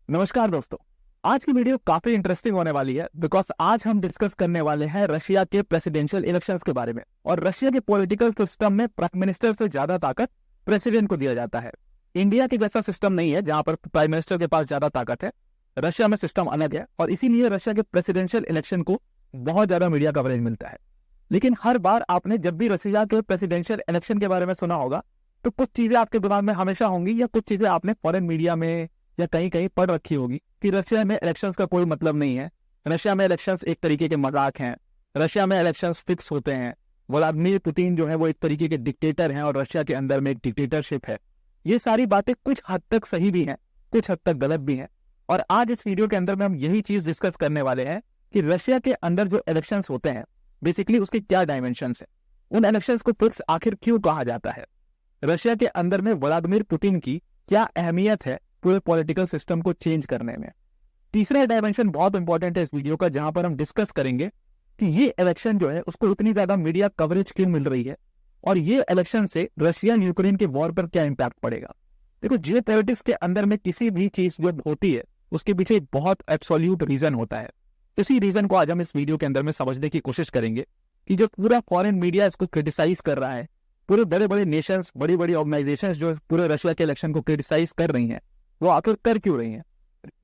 नमस्कार दोस्तों। आज की वीडियो काफी इंटरेस्टिंग होने वाली है बिकॉज आज हम डिस्कस करने वाले हैं रशिया के प्रेसिडेंशियल इलेक्शंस के बारे में। और रशिया के पॉलिटिकल सिस्टम में प्राइम मिनिस्टर से ज्यादा ताकत प्रेसिडेंट को दिया जाता है। इंडिया के वैसा सिस्टम नहीं है जहां पर प्राइम मिनिस्टर के पास ज्यादा ताकत है। रशिया में सिस्टम अलग है और इसीलिए रशिया के प्रेसिडेंशियल इलेक्शन को बहुत ज्यादा मीडिया कवरेज मिलता है। लेकिन हर बार आपने जब भी रशिया के प्रेसिडेंशियल इलेक्शन के बारे में सुना होगा तो कुछ चीजें आपके दिमाग में हमेशा होंगी या कुछ चीजें आपने फॉरेन मीडिया में या कहीं कहीं पढ़ रखी होगी कि रशिया में इलेक्शंस का कोई मतलब नहीं है। रशिया में इलेक्शंस एक तरीके के मजाक हैं। रशिया में इलेक्शंस फिक्स होते हैं। व्लादिमीर पुतिन जो है वो एक तरीके के डिक्टेटर हैं और रशिया के अंदर में एक डिक्टेटरशिप है। ये सारी बातें कुछ हद तक सही भी हैं, कुछ हद तक गलत भी हैं। और आज इस वीडियो के अंदर में हम यही चीज डिस्कस करने वाले हैं कि रशिया के अंदर जो इलेक्शंस होते हैं बेसिकली उसके क्या डायमेंशंस है, उन इलेक्शंस को फिक्स आखिर क्यों कहा जाता है, रशिया के अंदर में व्लादिमीर पुतिन की क्या अहमियत है पूरे पॉलिटिकल सिस्टम को चेंज करने में। तीसरा डायमेंशन बहुत इंपॉर्टेंट है इस वीडियो का, जहां पर हम डिस्कस करेंगे कि ये इलेक्शन जो है उसको इतनी ज्यादा मीडिया कवरेज क्यों मिल रही है और ये इलेक्शन से रशिया यूक्रेन के वॉर पर क्या इंपैक्ट पड़ेगा। देखो, जियोपॉलिटिक्स के अंदर में किसी भी चीज जो होती है उसके पीछे एक बहुत एब्सोल्यूट रीजन होता है। इसी रीजन को आज हम इस वीडियो के अंदर में समझने की कोशिश करेंगे कि जो पूरा फॉरेन मीडिया इसको क्रिटिसाइज कर रहा है, पूरे बड़े बड़े नेशंस, बड़ी बड़ी ऑर्गेनाइजेशंस जो पूरे रशिया के इलेक्शन को क्रिटिसाइज कर रही हैं, वो आखिर कर क्यों रही हैं।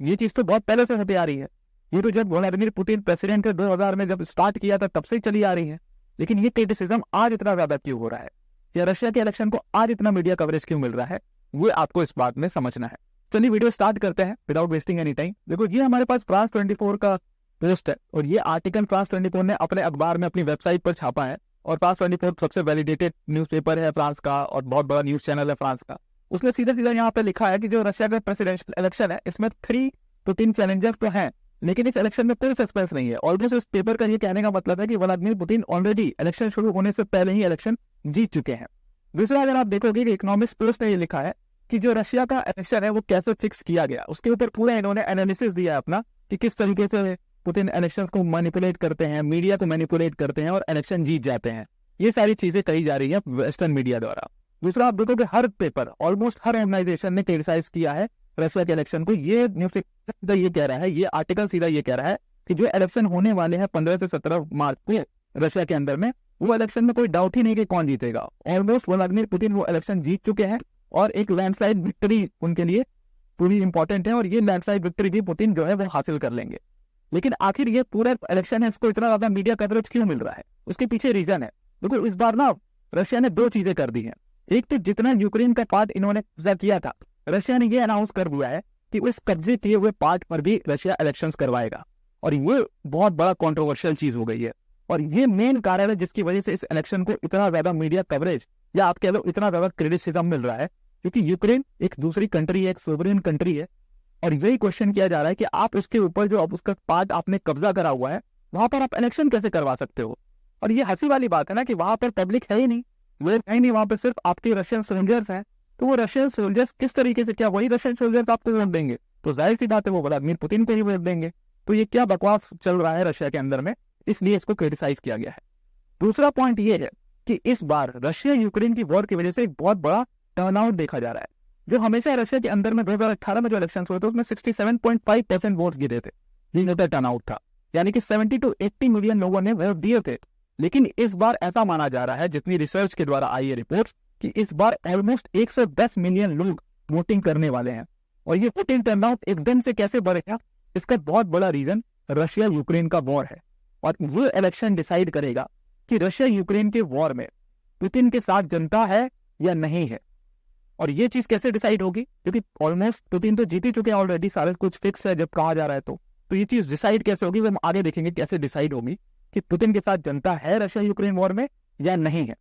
ये चीज तो बहुत पहले से होती आ रही है। ये तो जब व्लादिमीर पुतिन प्रेसिडेंट थे 2000 में जब स्टार्ट किया था तब से ही चली आ रही है। लेकिन ये क्रिटिसिज्म आज इतना ज्यादा क्यों हो रहा है या रशिया के इलेक्शन को आज इतना मीडिया कवरेज क्यों मिल रहा है, वो आपको इस बात में समझना है। चलिए वीडियो स्टार्ट करते हैं विदाउट वेस्टिंग एनी टाइम। देखो, ये हमारे पास फ्रांस 24 का पोस्ट है और ये आर्टिकल फ्रांस 24 ने अपने अखबार में अपनी वेबसाइट पर छापा है। और फ्रांस 24 सबसे वैलिडेटेड न्यूज़पेपर है फ्रांस का और बहुत बड़ा न्यूज चैनल है फ्रांस का। उसने सीधा सीधा यहाँ पे लिखा है कि जो रशिया का प्रेसिडेंशियल इलेक्शन है इसमें 3 to 3 चैलेंजर्स तो हैं, लेकिन इस इलेक्शन में कोई सस्पेंस नहीं है। ऑलमोस्ट इस पेपर का ये कहने का मतलब है कि व्लादिमीर पुतिन ऑलरेडी इलेक्शन शुरू होने से पहले ही इलेक्शन जीत चुके हैं। दूसरा, अगर आप देखोगे कि इकोनॉमिस्ट प्लस ने ये लिखा है कि जो रशिया का इलेक्शन है वो कैसे फिक्स किया गया, उसके ऊपर पूरा इन्होंने एनालिसिस दिया है अपना कि किस तरीके से पुतिन इलेक्शंस को मैनिपुलेट करते हैं, मीडिया को मैनिपुलेट करते हैं और इलेक्शन जीत जाते हैं। ये सारी चीजें कही जा रही है वेस्टर्न मीडिया द्वारा। दूसरा, आप देखोगे हर पेपर, ऑलमोस्ट हर ऑर्गेनाइजेशन ने क्रिटिसाइज किया है रशिया के इलेक्शन को। ये न्यूज़ सीधा ये कह रहा है, ये आर्टिकल सीधा ये कह रहा है कि जो इलेक्शन होने वाले हैं 15 से 17 मार्च को रशिया के अंदर में, वो इलेक्शन में कोई डाउट ही नहीं कि कौन जीतेगा। ऑलमोस्ट व्लादिमीर पुतिन वो इलेक्शन जीत चुके हैं और एक लैंडस्लाइड विक्ट्री उनके लिए पूरी इंपॉर्टेंट है और ये लैंडस्लाइड विक्ट्री भी पुतिन जो है वो हासिल कर लेंगे। लेकिन आखिर ये पूरा इलेक्शन है, इसको इतना ज्यादा मीडिया कवरेज क्यों मिल रहा है, उसके पीछे रीजन है। देखो, इस बार ना रशिया ने 2 चीजें कर दी हैं। एक तो जितना यूक्रेन का पार्ट इन्होंने कब्जा किया था, रशिया ने ये अनाउंस कर दिया है कि उस कब्जे किए हुए पार्ट पर भी रशिया इलेक्शंस करवाएगा और ये बहुत बड़ा कंट्रोवर्शियल चीज हो गई है। और ये मेन कारण है जिसकी वजह से इस इलेक्शन को इतना ज्यादा मीडिया कवरेज या आप कह लो इतना ज्यादा क्रिटिसिज्म मिल रहा है, क्योंकि यूक्रेन एक दूसरी कंट्री है, एक सोवरेन कंट्री है। और यही क्वेश्चन किया जा रहा है कि आप उसके ऊपर जो अब उसका पार्ट आपने कब्जा करा हुआ है वहां पर आप इलेक्शन कैसे करवा सकते हो। और ये हंसी वाली बात है ना कि वहां पर पब्लिक है ही नहीं, वो है ही नहीं, वहां पर सिर्फ आपके रशियन सोल्जर्स हैं। तो वो रशियन सोल्जर्स किस तरीके से, क्या वही रशियन सोल्जर्स आपको वोट देंगे? तो जाहिर सी बात है वो व्लादिमीर पुतिन को ही वोट देंगे। तो ये क्या बकवास चल रहा है रशिया के अंदर में, इसलिए इसको क्रिटिसाइज किया गया है। दूसरा पॉइंट ये है कि इस बार रशिया यूक्रेन की वॉर की वजह से एक बहुत बड़ा टर्नआउट देखा जा रहा है। जो हमेशा रशिया के अंदर में 2018 में जो इलेक्शन हुए थे उसमें 67.5% वोट्स गिरे थे, ये टर्नआउट था, यानी कि 70 to 80 मिलियन लोगों ने वोट दिए थे। लेकिन इस बार ऐसा माना जा रहा है, जितनी रिसर्च के द्वारा आई है रिपोर्ट्स, कि इस बार ऑलमोस्ट 110 मिलियन लोग वोटिंग करने वाले हैं। और ये वोटिंग टर्नआउट एकदम से कैसे बढ़ेगा, इसका बहुत बड़ा रीजन रशिया यूक्रेन का वॉर है। और वो इलेक्शन डिसाइड करेगा कि रशिया यूक्रेन के वॉर में पुतिन के साथ जनता है या नहीं है। और ये चीज कैसे डिसाइड होगी, क्योंकि ऑलमोस्ट पुतिन तो जीत ही चुके हैं ऑलरेडी, सारा कुछ फिक्स है जब कहा जा रहा है। तो ये चीज डिसाइड कैसे होगी वो हम आगे देखेंगे कैसे डिसाइड होगी कि पुतिन के साथ जनता है रशिया यूक्रेन वॉर में या नहीं है।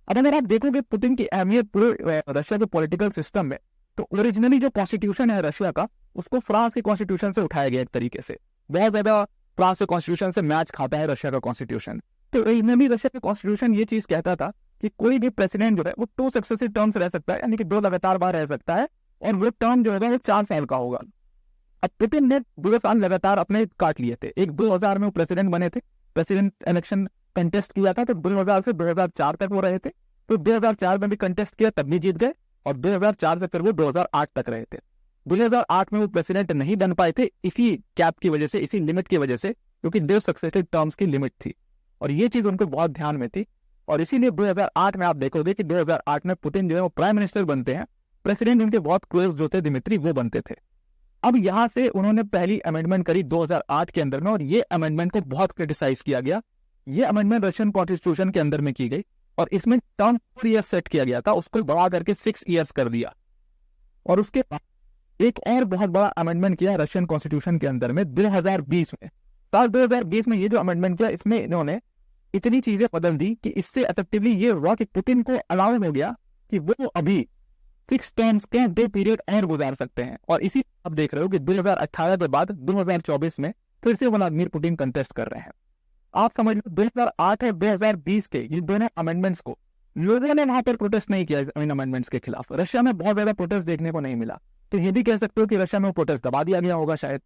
अब अगर आप देखोगे पुतिन की अहमियत पूरे रशिया के पॉलिटिकल सिस्टम में, तो ओरिजिनली जो कॉन्स्टिट्यूशन है रशिया का उसको फ्रांस के कॉन्स्टिट्यूशन से उठाया गया एक तरीके से। बहुत ज्यादा फ्रांस के कॉन्स्टिट्यूशन से मैच खाता है रशिया का कॉन्स्टिट्यूशन। तो ओरिजिनली रशिया का कॉन्स्टिट्यूशन ये चीज कहता था कि कोई भी प्रेसिडेंट जो है वो 2 सक्सेसिव टर्म्स रह सकता है, यानी कि 2 लगातार बार रह सकता है और वो टर्म जो है वो 4 साल का होगा। अब पुतिन ने 2 साल लगातार अपने काट लिए थे। एक 2000 में वो प्रेसिडेंट बने थे, प्रेसिडेंट इलेक्शन कंटेस्ट किया था, तो 2000 से 2004 तक वो रहे थे। तो 2004 में भी कंटेस्ट किया तब भी जीत गए और 2004 से फिर वो 2008 तक रहे थे। 2008 में वो प्रेसिडेंट नहीं बन पाए थे इसी कैप की वजह से, इसी लिमिट की वजह से, क्योंकि 2 सक्सेसिव टर्म्स की लिमिट थी और ये चीज उनको बहुत ध्यान में थी। और इसीलिए 2008 में आप देखोगे कि 2008 में पुतिन जो है वो प्राइम मिनिस्टर बनते हैं, प्रेसिडेंट उनके बहुत क्लोज जो थे दिमित्री वो बनते थे। अब यहां से उन्होंने पहली अमेंडमेंट करी 2008 के अंदर में और ये अमेंडमेंट को बहुत क्रिटिसाइज किया गया। ये अमेंडमेंट रशियन कॉन्स्टिट्यूशन के अंदर में की गई और इसमें टर्म 4 ईयर सेट किया गया था, उसको बढ़ा करके 6 ईयर्स कर दिया। और उसके बाद एक और बहुत बड़ा अमेंडमेंट किया रशियन कॉन्स्टिट्यूशन के अंदर में 2020 में। साल 2020 में ये जो अमेंडमेंट किया इसमें इन्होंने इतनी चीजें बदल दी कि इससे इफेक्टिवली ये हुआ कि पुतिन को अलाउ हो गया कि वो अभी 6 टर्म्स के 2 पीरियड और गुजार सकते हैं। और इसी आप देख रहे हो कि 2018 के बाद 2024 में फिर से व्लादिमीर पुतिन कंटेस्ट कर रहे हैं। आप समझ लो 2008 है 2020 के ये दोनों अमेंडमेंट्स को लोगों ने वहां पर प्रोटेस्ट नहीं किया इन अमेंडमेंट्स के खिलाफ। रशिया में बहुत ज्यादा प्रोटेस्ट देखने को नहीं मिला, तो ये भी कह सकते हो कि रशिया में वो प्रोटेस्ट दबा दिया गया होगा शायद।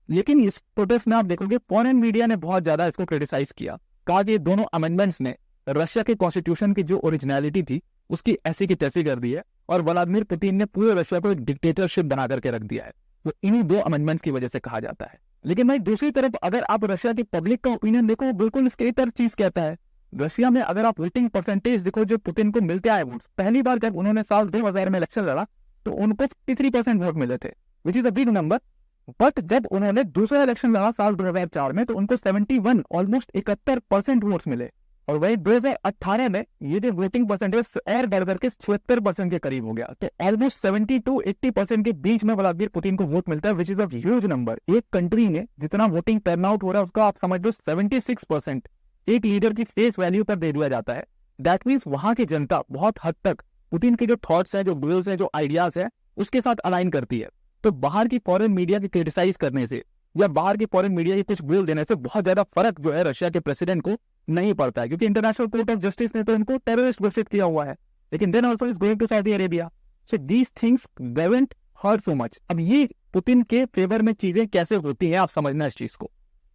लेकिन इस प्रोटेस्ट में आप देखोगे फॉरेन मीडिया ने बहुत ज्यादा इसको क्रिटिसाइज किया, कहा कि दोनों अमेंडमेंट्स ने रशिया के कॉन्स्टिट्यूशन की जो ओरिजिनलिटी थी उसकी ऐसी की तैसी कर दी है और व्लादिमीर पुतिन ने पूरे रशिया को एक डिक्टेटरशिप बना करके रख दिया है। तो इन्हीं 2 अमेंडमेंट्स की वजह से कहा जाता है। लेकिन भाई दूसरी तरफ अगर आप रशिया की पब्लिक का ओपिनियन देखो, बिल्कुल इसके तरह चीज कहता है। रशिया में अगर आप वोटिंग परसेंटेज देखो जो पुतिन को मिलते आए वोट, पहली बार जब उन्होंने साल 2000 में इलेक्शन लड़ा तो उनको 53% वोट मिले थे, which is a big number. But जब उन्होंने दूसरा इलेक्शन लड़ा साल 2004 में तो उनको 71 ऑलमोस्ट 71% वोट्स मिले। और वही 2018 में ये जो वोटिंग परसेंटेज और बढ़ करके 76% के करीब हो गया। तो ऑलमोस्ट 70 to 80% के बीच में व्लादिमीर पुतिन को वोट मिलता है, which is a huge number. एक कंट्री में जितना वोटिंग टर्नआउट हो रहा है उसका आप समझ लो 76% एक लीडर की फेस वैल्यू पर दे दिया जाता है। दैट मीन्स वहां की जनता बहुत हद तक पुतिन के जो थॉट्स है, जो व्यूज है, जो आइडियाज है उसके साथ अलाइन करती है। तो बाहर की फॉरेन मीडिया की क्रिटिसाइज करने से या बाहर की फॉरेन मीडिया की कुछ व्यूज देने से बहुत ज्यादा फर्क जो है रशिया के प्रेसिडेंट को नहीं पड़ता है, क्योंकि इंटरनेशनल कोर्ट ऑफ जस्टिस ने तो इनको टेररिस्ट घोषित किया हुआ है। लेकिन then also is going to Saudi Arabia, so these things don't hurt so much. अब ये पुतिन के फेवर में चीजें कैसे होती हैं आप समझना इस चीज को।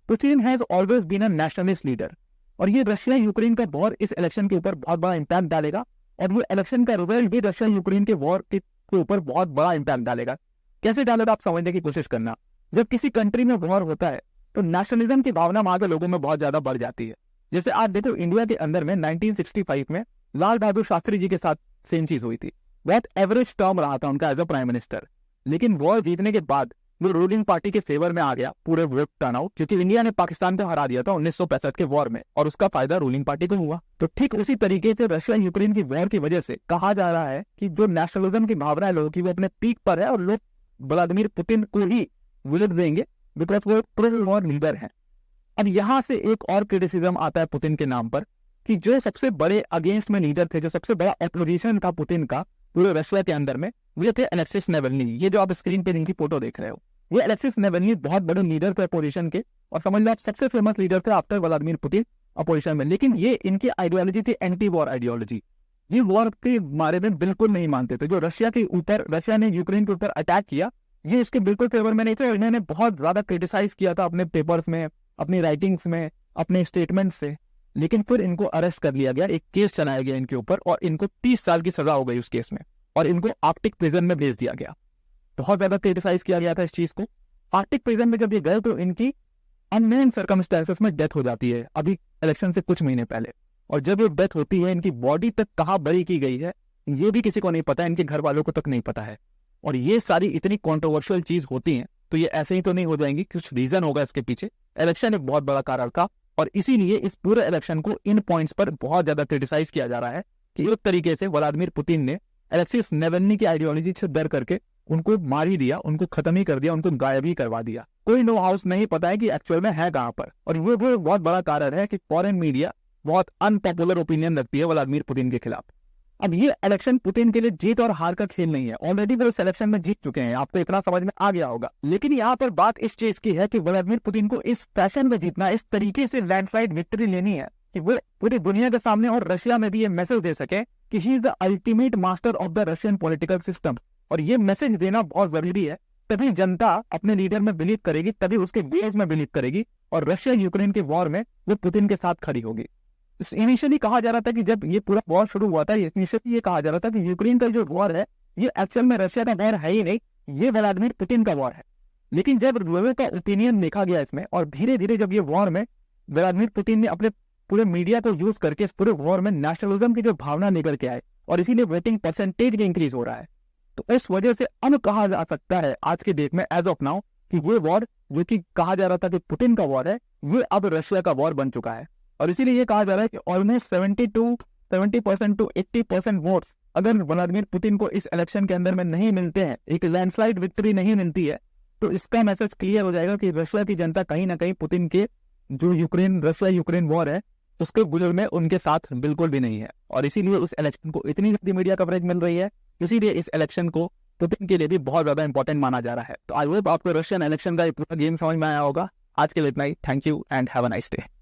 Putin has always been a nationalist leader और ये रशिया यूक्रेन का वॉर इस इलेक्शन के ऊपर बहुत बड़ा इम्पैक्ट डालेगा और वो इलेक्शन का रिजल्ट भी रशिया यूक्रेन के वॉर के ऊपर बहुत बड़ा इम्पैक्ट डालेगा। कैसे डालेगा आप समझने की कोशिश करना। जब किसी कंट्री में वॉर होता है तो नेशनलिज्म की भावना वहां के लोगों में बहुत ज्यादा बढ़ जाती है। जैसे आप देखो इंडिया के अंदर में 1965 में लाल बहादुर शास्त्री जी के साथ सेम चीज हुई थी। बहुत एवरेज टर्म रहा था उनका एज अ प्राइम मिनिस्टर, लेकिन वॉर जीतने के बाद वो रूलिंग पार्टी के फेवर में आ गया पूरे वोट टर्नआउट, क्योंकि इंडिया ने पाकिस्तान को हरा दिया था 1965 के वॉर में और उसका फायदा रूलिंग पार्टी को हुआ। तो ठीक उसी तरीके से रशिया यूक्रेन की वॉर की वजह से कहा जा रहा है कि जो नेशनलिज्म की भावना है लोगों की वो अपने पीक पर है और लोग व्लादिमीर पुतिन को ही विलेट देंगे बिकॉज वो प्रो वॉर लीडर है। अब यहां से एक और क्रिटिसिज्म आता है पुतिन के नाम पर कि जो सबसे बड़े अगेंस्ट में लीडर थे, जो सबसे बड़ा अपोजिशन था पुतिन का पूरे रशिया के अंदर में, वो थे अलेक्सिस नावल्नी। ये जो आप स्क्रीन पे इनकी फोटो देख रहे हो, ये अलेक्सिस नावल्नी बहुत बड़े लीडर थे अपोजिशन के और समझ लो आप सबसे फेमस लीडर थे आफ्टर व्लादिमीर पुतिन अपोजिशन में। लेकिन ये इनकी आइडियोलॉजी थी एंटी वॉर आइडियोलॉजी। ये वॉर के बारे में बिल्कुल नहीं मानते थे। जो रशिया के ऊपर, रशिया ने यूक्रेन के ऊपर अटैक किया, ये इसके बिल्कुल फेवर में नहीं थे। इन्होंने बहुत ज्यादा क्रिटिसाइज किया था अपने पेपर्स में, अपनी राइटिंग्स में, अपने स्टेटमेंट से। लेकिन फिर इनको अरेस्ट कर लिया गया, एक केस चलाया गया इनके ऊपर और इनको 30 साल की सजा हो गई उस केस में और इनको आर्कटिक प्रिजन में भेज दिया गया। बहुत ज्यादा क्रिटिसाइज किया गया था इस चीज को। आर्कटिक प्रिजन में जब ये गए तो इनकी अननोन सर्कमस्टेंसेस में डेथ हो जाती है अभी इलेक्शन से कुछ महीने पहले। और जब ये डेथ होती है, इनकी बॉडी तक कहाँ बरी की गई है ये भी किसी को नहीं पता है, इनके घर वालों को तक नहीं पता है। और ये सारी इतनी कॉन्ट्रोवर्शियल चीज होती है तो ये ऐसे ही तो नहीं हो जाएंगी, कुछ रीजन होगा इसके पीछे। इलेक्शन एक बहुत बड़ा कारण था और इसीलिए इस पूरे इलेक्शन को इन पॉइंट्स पर बहुत ज्यादा क्रिटिसाइज किया जा रहा है कि एक तरीके से व्लादिमीर पुतिन ने अलेक्सिस नावल्नी की आइडियोलॉजी से डर करके उनको मार ही दिया, उनको खत्म ही कर दिया, उनको गायब ही करवा दिया। कोई नो हाउस नहीं पता है कि एक्चुअल में है कहां पर। और वो बहुत बड़ा कारण है कि फॉरेन मीडिया बहुत अनपॉपुलर ओपिनियन रखती है व्लादिमीर पुतिन के खिलाफ। अब ये इलेक्शन पुतिन के लिए जीत और हार का खेल नहीं है, ऑलरेडी वो इस इलेक्शन में जीत चुके हैं, आपको इतना समझ में आ गया होगा। लेकिन यहाँ पर बात इस चीज की है कि व्लादिमीर पुतिन को इस फैशन में जीतना, इस तरीके से लैंडस्लाइड विक्ट्री लेनी है कि वो पूरी दुनिया के सामने और रशिया में भी ये मैसेज दे सके कि he is the ultimate master of the Russian political system. और ये मैसेज देना बहुत जरूरी है, तभी जनता अपने लीडर में बिलीव करेगी, तभी उसके वेज में बिलीव करेगी और रशिया यूक्रेन के वॉर में वो पुतिन के साथ खड़ी होगी। इनिशियली कहा जा रहा था कि जब ये पूरा वॉर शुरू हुआ था, इनिशियली ये कहा जा रहा था कि यूक्रेन का जो वॉर है ये एक्चुअल में रशिया का वॉर है ही नहीं, ये व्लादिमीर पुतिन का वॉर है। लेकिन जब लोगों का ओपिनियन देखा गया इसमें, और धीरे धीरे जब ये वॉर में व्लादिमीर पुतिन ने अपने पूरे मीडिया को यूज करके इस पूरे वॉर में नेशनलिज्म की जो भावना निकल के आए, और इसीलिए वोटिंग परसेंटेज भी इंक्रीज हो रहा है। तो इस वजह से अब कहा जा सकता है आज के डेट में एज ऑफ नाउ कि ये वॉर जो कि कहा जा रहा था कि पुतिन का वॉर है, ये अब रशिया का वॉर बन चुका है। और इसीलिए ये कहा जा रहा है कि ऑलमोस्ट 70% टू 80% वोट्स अगर व्लादिमीर पुतिन को इस इलेक्शन के अंदर में नहीं मिलते हैं, एक लैंडस्लाइड विक्ट्री नहीं मिलती है, तो इसका मैसेज क्लियर हो जाएगा कि रशिया की जनता कहीं ना कहीं पुतिन के जो रशिया यूक्रेन वॉर है उसके गुजर में उनके साथ बिल्कुल भी नहीं है। और इसीलिए इस इलेक्शन को इतनी ज्यादा मीडिया कवरेज मिल रही है, इसीलिए इस इलेक्शन को पुतिन के लिए भी बहुत ज्यादा इंपॉर्टेंट माना जा रहा है। तो आई होप आपको रशियन इलेक्शन का पूरा गेम समझ में आया होगा। आज के लिए इतना ही। Thank you and have a nice day.